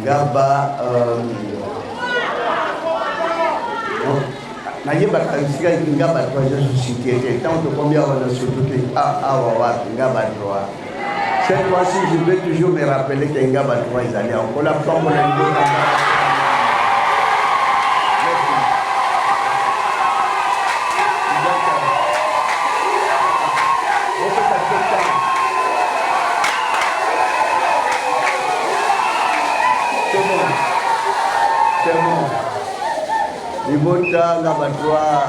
Ngaba Ngaba société tant que combien on a surtout Ngaba droit. Cette fois-ci, je vais toujours me rappeler que Ngaba droit ils allaient encore la forme de Libota, Ngaba droit,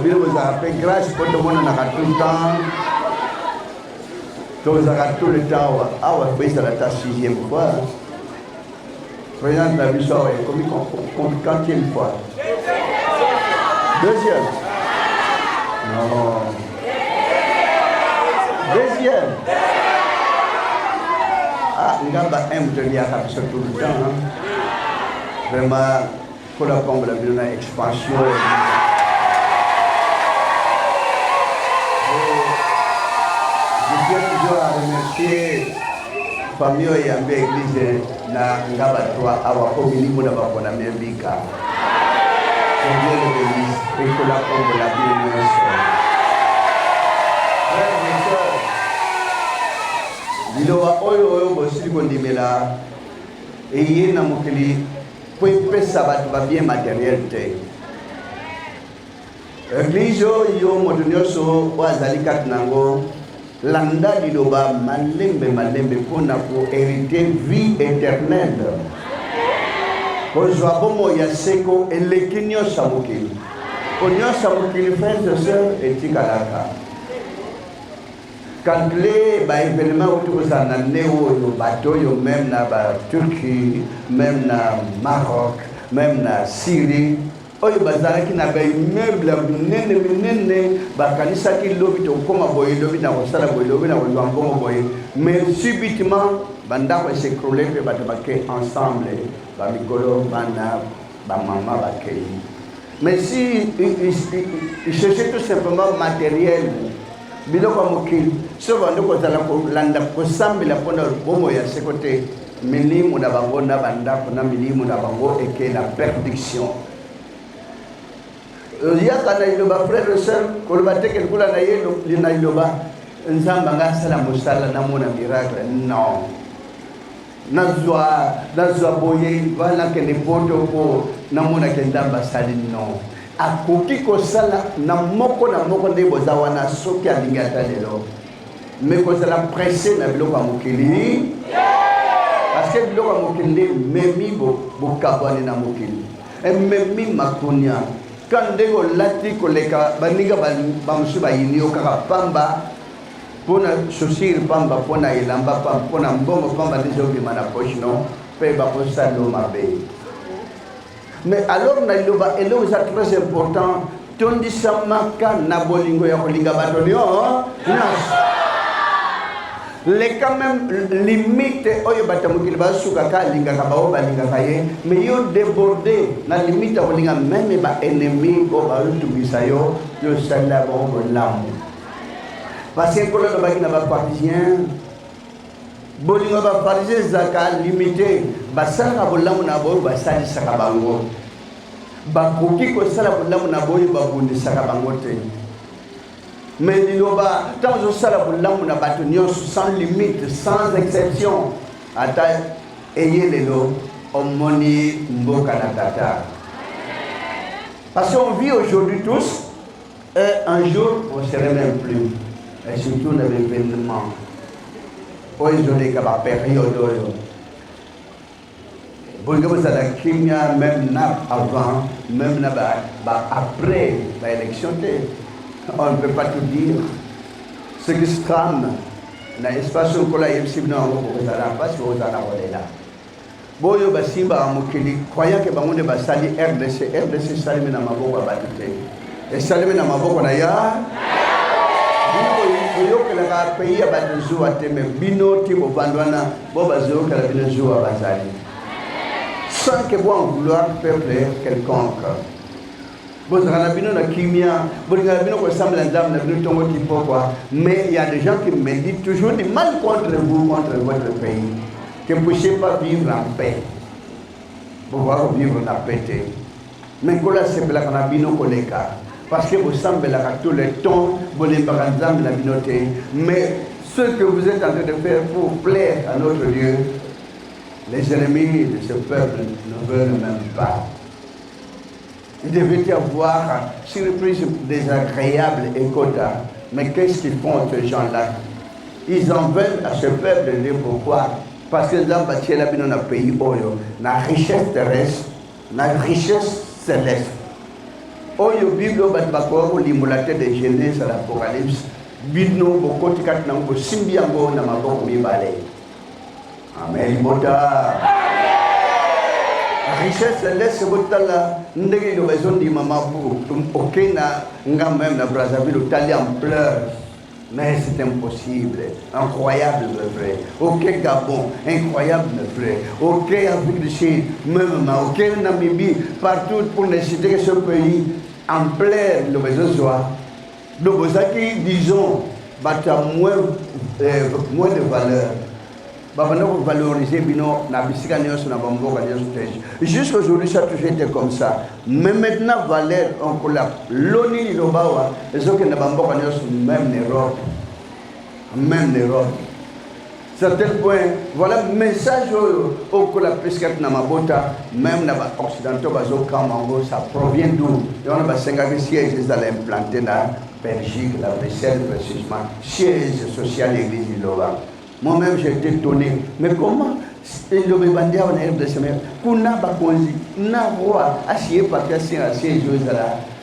vous avez grâce pour tout le monde tout le temps. Tout le temps, on fait la sixième fois. Président de la mission est comme quantième fois. Deuxième. Non. Deuxième. Ngaba aime te lire tout le temps. Vraiment, pour la pompe, la expansion. Je tiens toujours à remercier la famille et l'église de Ngaba 3 à Wakomini pour la Membika. C'est bien l'église et pour la pompe de la Bible. Liloba oyo bosili kondimela eye na mokili po epesa bato babien matériel te. Église yo moto nyonso oyo azali kati nango landa liloba malembe mpona kohériter vie éternelle kozwa bomo ya seko eleki nyonso ya mokili po nyonso ya mokili frères et sœurs etikalaka. Quand les événements autour de la bateau, même na Turquie, même na Maroc, même na Syrie, oyo bazalaki na ba immeuble minene bakanisa ki lobi to koma boye lobi na kosala boye lobi na kozwa mbongo boye, mais subitement bandako s'écrouler pe bato bake ensemble ba mikolo bana ba mama bake. Mais si il cherchait tout simplement matériel biloko mokili so bando kozala kolanda kosambela mpona bomo ya sekote milimu na bango na bandako na milimu na bango eke la perdition. Yaka na iloba frère et sœur koloba teke kula na yelo lina iloba nzamba ngasala musala na mona miracle non. Nazwa boye vala ke ne poto ko na mona ke ndamba sali non. Akoki kosala na moko nde bozawana soki alingata lelo mais kozala pressé na biloko ya mokili parce que biloko ya mokili memi bokabwane na mokili memi makonia quand ndenge olati koleka baninga bamosusu bayini yo kaka pamba mpona chaussure pamba mpona elamba pamba mpona mbongo pamba nde ezobima na poche non mpe bakosala yo mabe. Mais alors, c'est très important. Tondi samaka na bolingo ya kolinga batonio. Les quand même limite oyo batamukili basuka ka linga ka bao balinga kaye mais yo débordé na limite kolinga même ba ennemi ko ba lutumisa yo sala bo lamu. Parce que ko na bakina ba parisien bolingo ba parisien zaka limité basala bolamu na boyo basali saka bango bakoki ko sala bolamu na boyo babundi saka bango te. Mais liloba tant zo sala bolamu na bato nyonso sans limite sans exception ata eyelelo omoni mboka na tata. Parce qu'on vit aujourd'hui tous et un jour on ne serait même plus et surtout dans l'événement aujourd'hui que la période même avant, même après l'élection, on ne peut pas tout dire. Ce qui se trame dans l'espace où la yepsibna on va pas si on a là. Boyo basimba amukili croyant que bango de basali RDC salime na maboko batute. Et salime na maboko na ya Bino que la pays a battu à teme bino tipo bandwana boba zo que la bino zo à bazali. Sans que bon vouloir peuple quelconque. Bon, ça bino na kimia, bon na bino ko semble Nzambe na bino tongo tipo quoi. Mais il y a des gens qui me disent toujours du mal contre vous, contre votre pays. Que vous ne puissiez pas vivre en paix. pouvoir vivre la pété. Mais quand c'est la canabino koleka, parce que vous semblez là tout le temps, vous les baranzam la binoté. Mais ce que vous êtes en train de faire pour plaire à notre Dieu, les ennemis de ce peuple ne veulent même pas. Il devait y avoir surprise désagréable et quota. Mais qu'est-ce qu'ils font ces gens-là? Ils en veulent à ce peuple de dire pourquoi? Parce que dans le pays, la richesse terrestre, la richesse céleste. Oyo Bible batbako limulate de Genèse à l'Apocalypse, bidno bokoti kat nango simbiango na maboko mibale. Amen. Bota. La richesse céleste botala ndenge do besoin di mama pour okena ngam même na Brazzaville tali en pleurs. Mais c'est impossible, incroyable le vrai. Ok Gabon, incroyable le vrai. Ok Afrique du Sud, même ok Namibie, partout pour ne citer que ce pays en plein le besoin soit. Donc vous avez disons, moins de valeur. Nous valoriser jusqu'à aujourd'hui ça a toujours été comme ça. Mais maintenant valeur on l'a l'oni Liloba et ce que nous avons même l'Europe. Même l'Europe. C'est à tel point, voilà le message au la pesquette na mabota, même dans l'Occidentaux, ça provient d'où? Et on a 50 sièges ils allaient implanter dans la Belgique, la Bruxelles précisément, siège social l'église Liloba. Moi-même j'étais étonné, mais comment le bandit en air de semaine, qu'on a bakonzi, n'a roi, assied partir à siège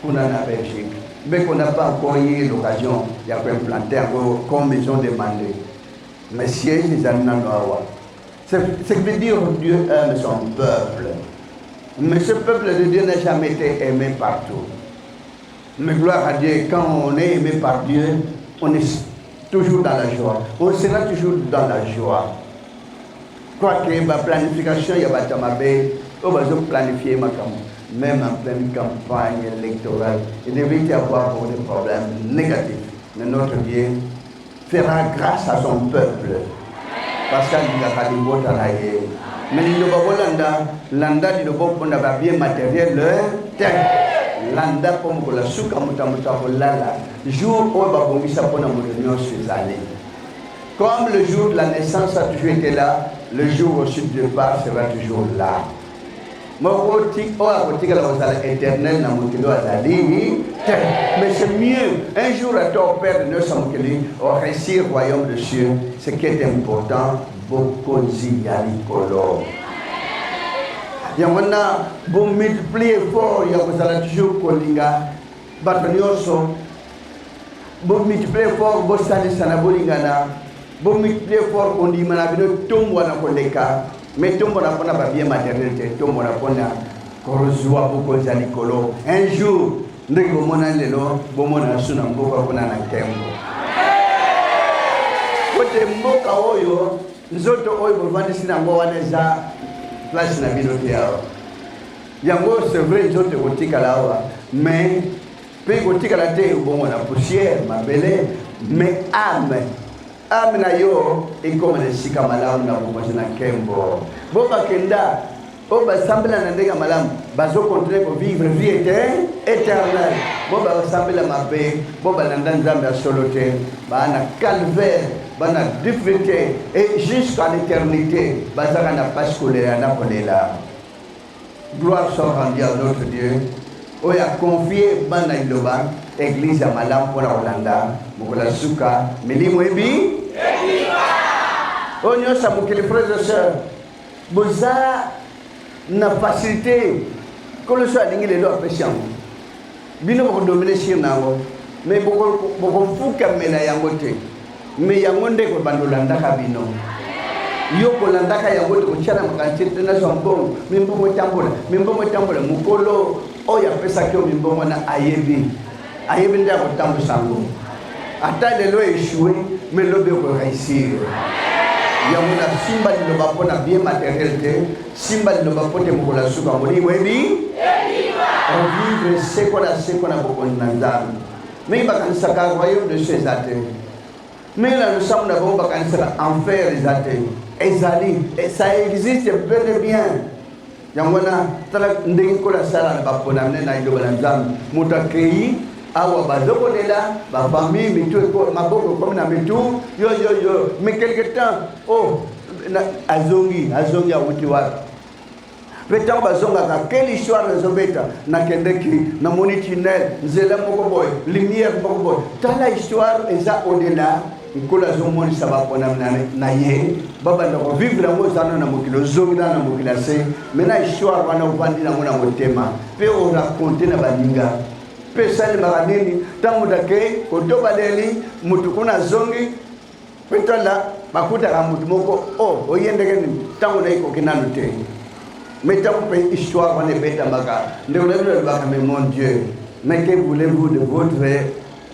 qu'on a la Belgique. Mais qu'on n'a pas encore eu l'occasion, il y a un planter comme ils ont demandé. Mais siège les Ananoa. C'est ce que veut dire Dieu aime son peuple. Mais ce peuple de Dieu n'a jamais été aimé partout. Mais gloire à Dieu, quand on est aimé par Dieu, on est toujours dans la joie. On sera toujours dans la joie. Quoique ma planification, il y a on va planifier ma campagne. Même en pleine campagne électorale, il devait y avoir des problèmes négatifs. Mais notre Dieu fera grâce à son peuple. Parce qu'il a dit mais il landa dit on a bien matériel landa comme la souka mutamuta lala jour où va bomber ça pour la mouvement sur allées. Comme le jour de la naissance a toujours été là, le jour au sud de départ sera toujours là. Mais c'est mieux. Un jour à ton père de au récit royaume de cieux, ce qui est important, beaucoup de il y a bon multiplier fort, il y a toujours Kolinga, Batonioso, bon multiplier fort, bon sali sanabolingana, bon multiplier fort, on dit manabino tombo na koleka. Mais tout le monde a pas bien matérialité, tout le monde a pas beaucoup de zalikolo. Un jour, nous avons dit que nous avons dit que nous avons dit que nous avons dit que nous avons c'est vrai, nous avons dit que mais nous avons dit que nous avons poussière, ma belle, mais âme. Amina yo iko mnashika malamu na kumoja na kembo boba kenda boba sambela na ndega malamu bazo continuer ko vivre vie éternelle boba sambela mabe boba na Nzambe a solote bana calvaire bana difficulté et jusqu'à l'éternité bazaka na pascoler na kolela. Gloire soit rendue à notre Dieu. On a confié bana Liloba église à malamu pour la Hollanda mokola suka milimo ebi on y a ça pour que les frères et sœurs boza na facilité que le soit dingue les lois péchant bino ko dominer sur nango mais boko fuka mena yangote mais yangonde ko bandolanda ka bino yo ko landa ka yangote ko chana makanchete na sombo mimbo tambola mukolo oya pesa kyo mimbo na ayebi nda ko tambo sango ata lelo échoué mais l'obé ko réussir. Il y a un simba Liloba pour la bien matérialité, simba Liloba pour te mokola suka moni webi. On vivre ce qu'on a beaucoup de Nzambe. Mais il va quand ça car royaume de ces athées. Mais là nous sommes d'abord quand ça enfer les athées. Et ça existe bel et bien. Yangwana tala ndenge kola sala na bapona na Liloba na Nzambe mutakei awa bazoko lela ba famille mitu ko maboko comme na mitu yo mais quelque temps azongi awuti wapi Petan bazonga ka quelle histoire rezobeta na kendeki na moni tunnel nzela moko boy lumière moko boy tala histoire eza au-delà ikola zomoni sabapona na ye baba ndako vivre ngo zana na mokilo zonga na mokila se mena histoire wana upandi na mona motema pe o raconter na baninga pe sale maranini tango dake koto baleli mutu kuna zongi petala bakuta ka mutu moko oyende keni tango na iko kinano te mais tant que histoire on est bête baka ndelo baka mais mon Dieu mais que voulez-vous de votre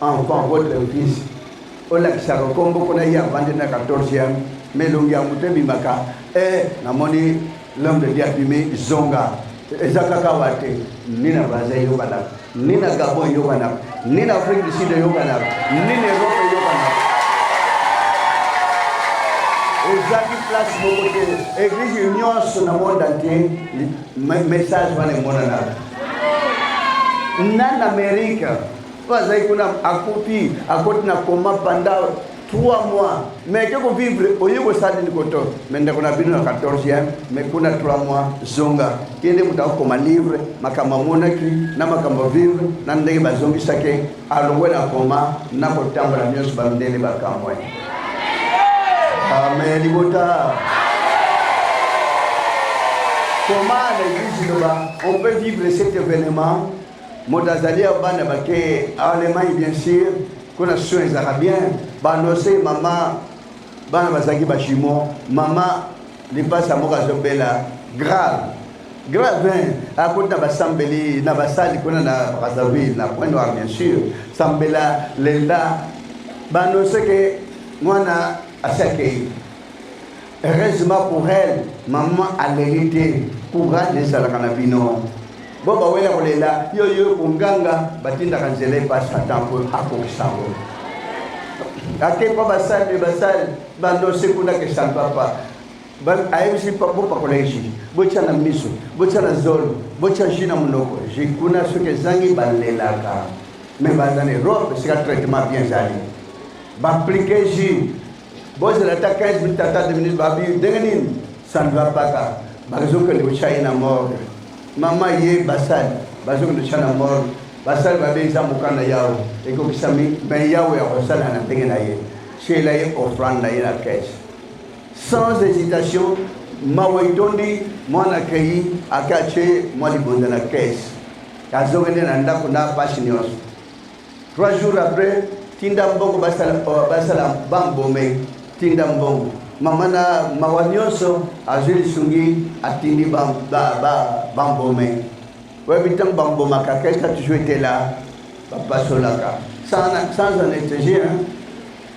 enfant votre fils ola kisaka kombo kona ya vande na 14e mais longi ya mutebi baka na moni l'homme de Dieu abimé zonga ezaka kawate nina baza yo bana nina Gabon yo bana nina Afrique du Sud yo bana nina Europe yo bana ezaki place moko te église nyonso na monde entier message wana emonana na Amérique bazali kuna akoti na koma pendant 3 mois mais que ko vivre oyeko sadi ni koto mais ndako na bino na 14e mais kuna 3 mois zonga kende mutako koma livre makamba monaki na makamba vivre na ndenge bazongi sake alongwe na koma na kotambola nyonso bandele bakamwe. Amen. Libota. Comment l'église Liloba, on peut vivre cet événement? Modazali Abana Baké, Allemagne bien sûr, qu'on a soin les Arabiens, Banosé, maman, Bana Bazaki Bachimo, maman, les passes à Morazobela, grave, à côté de Sambeli, Nabasali, qu'on a na Brazzaville, na Point Noir bien sûr, Sambela, Lenda, Banosé que moi na Asake. Heureusement pour elle, maman a l'hérité courage de Salakanabino. Boba wela kolela yo kunganga batinda kanzele pas atampo akokisango. Ake pa basal bando sekunda ke san papa. Ban ayemsi papo pa koleji. Bocha na miso, bocha na zolo, bocha jina munoko. Jikuna suke zangi balelaka. Mais bazane robe c'est un traitement bien jali. Ba appliquer ji. Bon, c'est l'attaque 15 minutes, à 2 minutes, ça ne va pas. Bazo que le chat est mort. Maman y est basal. Bazo que le chat est mort. Basal va bien zamukana yao. Et comme ça, mais yao est au sal à la tengenaye. Chez la offrande la caisse. Sans hésitation, Mawaitondi, moi accueilli, à caché, moi les bons de la caisse. Kazogene nanda kuna pasinios. 3 jours après, Tindambongo basala bambome. Tindambongo. Mamana mawanyoso azili sungi atindi bambome. Webitang bambomaka, qu'est-ce que tu étais là? Papa Solaka. Sans anesthésie,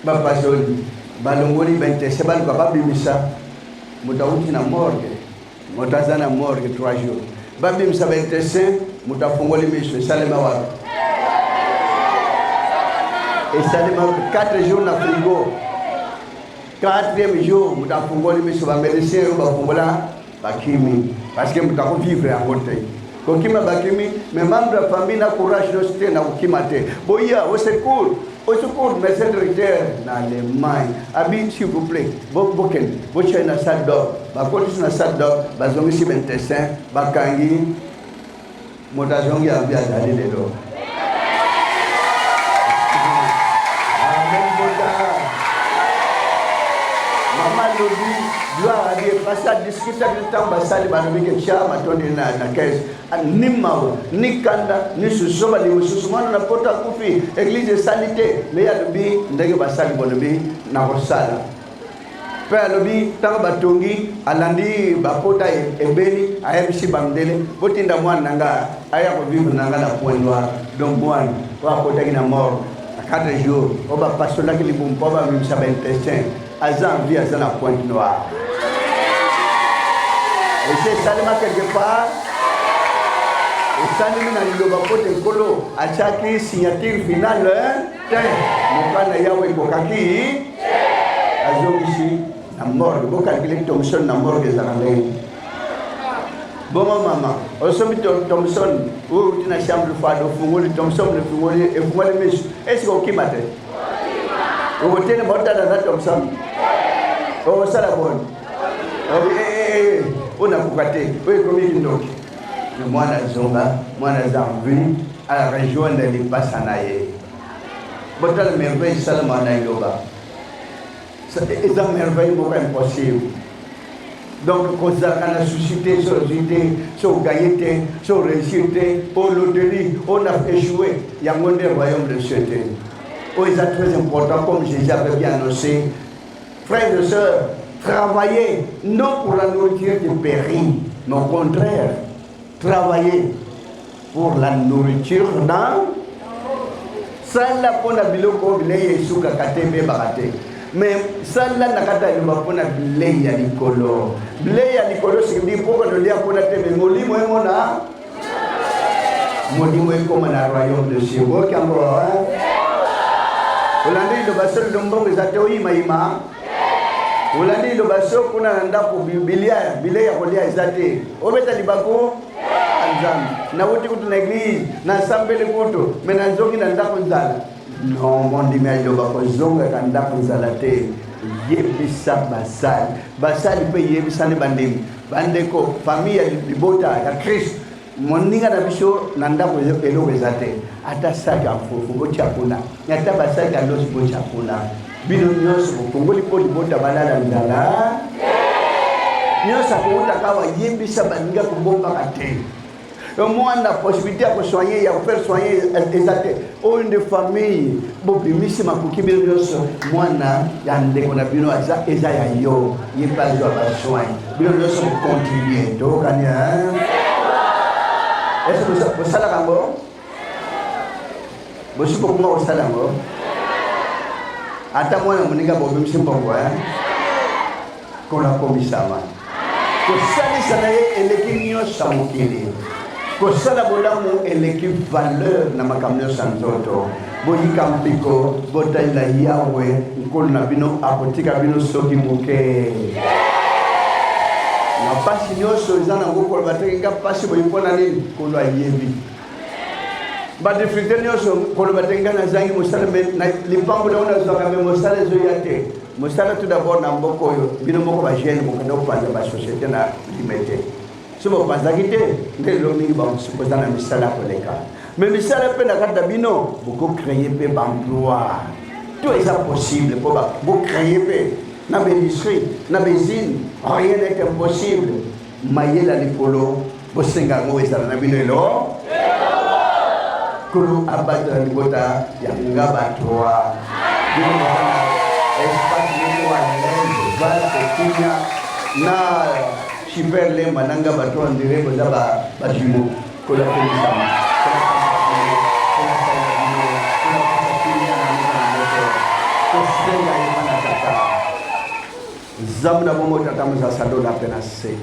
Papa Soli. Balongoli bente seban kwa babi misa. Mutauti na morgue. Mutazana morgue 3 jours. Babi misa bente se mutafungoli miso salema wako. Et salema 4 jours na frigo. 4e jour, nous avons fait les médecins, bakimi, parce que nous avons vivre à côté. Quand nous avons bakimi, mes membres de la famille n'ont courage de se tenir au kimate. Boya, au secours, mais c'est le directeur dans l'Allemagne. Abi, s'il vous plaît, Boken, Bochen na salle d'or, Bakotis na salle d'or, Bazongi si bentessin, Bakangi, Motajongi a bien d'aller de l'or. Gloire à Dieu, parce à discuter avec le temps, basali banobi que chia matondi na caisse. Ni mao, ni kanda, ni susoma, ni susuma na porta kufi. Église de salité, mais ya lobi ndenge basali bonobi na rosala. Père lobi tanga batongi alandi bapota ebeli ayebisi bamdele botinda mwana nanga aya ko vivre nanga na point noir. Donc mwana wa kota kina mort à 4 jours. Oba pasola ki libumpo ba mimsa ba intestin. Azan vie à la pointe noire. Et c'est seulement quelque part. Et ça nous a Liloba Prophète Khonde à chaque signature finale. Mon frère Yahweh Kokaki. Azon ici, la mort. Vous calculez que Thomson la mort des Arabes. Bon maman, on se met Thompson, ou tu n'as chambre de fado, fumoli Thompson, le fumoli et fumoli mais est-ce qu'on qui m'a dit? Vous tenez le montant de Thompson? Oh, ça la bonne. On a boucaté, oui, comme il nous. Moi, la Zonga, moi, la Zambie, à la région de l'Impasanaye. Botal merveille seulement à Liloba. C'est une merveille impossible. Donc, quand on a suscité, sur gagné, sur réussite, au loterie, on a échoué. Il y a un royaume de cieux. Oh, c'est très important, comme je l'avais bien annoncé. Frères et sœurs, travaillez non pour la nourriture de péri, mais au contraire, travaillez pour la nourriture dans Sala pona biloko bilei suka katebe bakate. Mais sala nakata iluma pona bilei ya likolo. Bilei ya likolo sikidi poko dolia pona tebe molimo emona. Molimo ekoma na royaume de Dieu. Okambo hein. Olandi lo basol dombo ezate oyimayima. Olandi lo baso kuna ndako bilia bilei ya kolia ezate. Obeta libako Nzambe. Na wuti kutu na église, na sambele kutu, mais na zongi na ndako nzala. Non, mon dimel yo bako zonga ka ndako nzala te. Yebisa basali. Basali pe yebisa ne bandemi. Bandeko famille ya libota ya Christ. Moninga na biso na ndako elo ezate. Ata saka fufu bocha kuna. Ata basali alosi bocha kuna. Bino nyonso kongoli po libota balala nzala. Nyonso akuta kawa yebisa baninga kubomba kate. Moi, la possibilité de soigner, de faire soigner une famille, bobimisi makuki biloso mwana yande kona bino aza ezaya yo yepa zo ba soin biloso contribuer to kanya est-ce que vous sala kango bosi ko kuma osala ngo ata mwana muninga bobimisi mbongo kona komisama ko sali sana eleki nyo samukili ko sala bolamu eleki valeur na makamyo sanzoto boyi kampiko botaila yawe nkolo na bino akotika bino soki moke na pasi nyonso eza na ngoko batenga pasi boyi pona nini kolo ayebi ba difficulté nyonso kolo batenga na zangi mosala na limpango na ona zaka me mosala zo yate mosala tout d'abord na mboko yo bino moko ba jeune mokanda opanda ba société na Limete. Si vous ne savez pas, vous allez misala koleka. Mais misala pe na kata bino, vous créez pe emploi. Tout est possible pour vous créer pe na industrie, na usine, rien n'est impossible. Maye la likolo, vous senga ngo ezala na bino elo. Kulu abata libota ya Ngaba 3. Bino espace libre à l'aise, na super le mananga bato andire boza ba jumo kola pelisama zamna momo tatamuza sado na pena se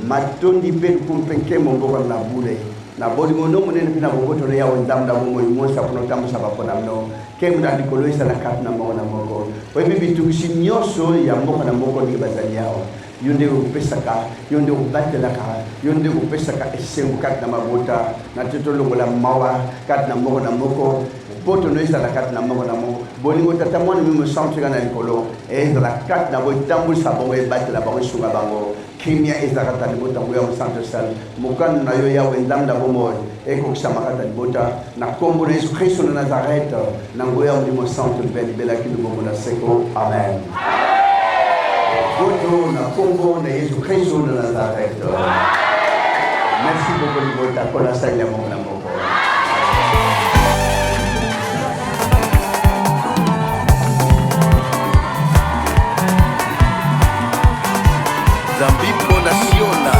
matondi pe kumpenke mongo na bure na bodi mono monene pina bongo to ya ndamda momo imosa kuno tamusa bapona mno ke mna dikoloisa na kat na mongo na mongo wewe bitu sinyoso ya mongo na mongo ni bazali yao yonde upesaka yonde ubatelaka yonde upesaka esengu kat na mabota na totolo la mawa kat na mongo na moko poto no isa la kat na mongo na mongo bolingo tatamwana mimo centre kana likolo la kat na botambu sabo e batela ba sunga bango kimia isa kata ni bota ngoya centre sal mokan na yo ya wendam da bomo e ko ksama kata bota na kombo na Yesu Kristo na Nazareth na ngoya mimo centre bela kidu bomo na seko amen. Boto na Congo na Yesu Kristo na Nazareth. Merci beaucoup de votre collation à mon amour. Zambi Bonasiona,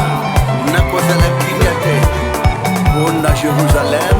na cosa la Limete, Bonda Jérusalem.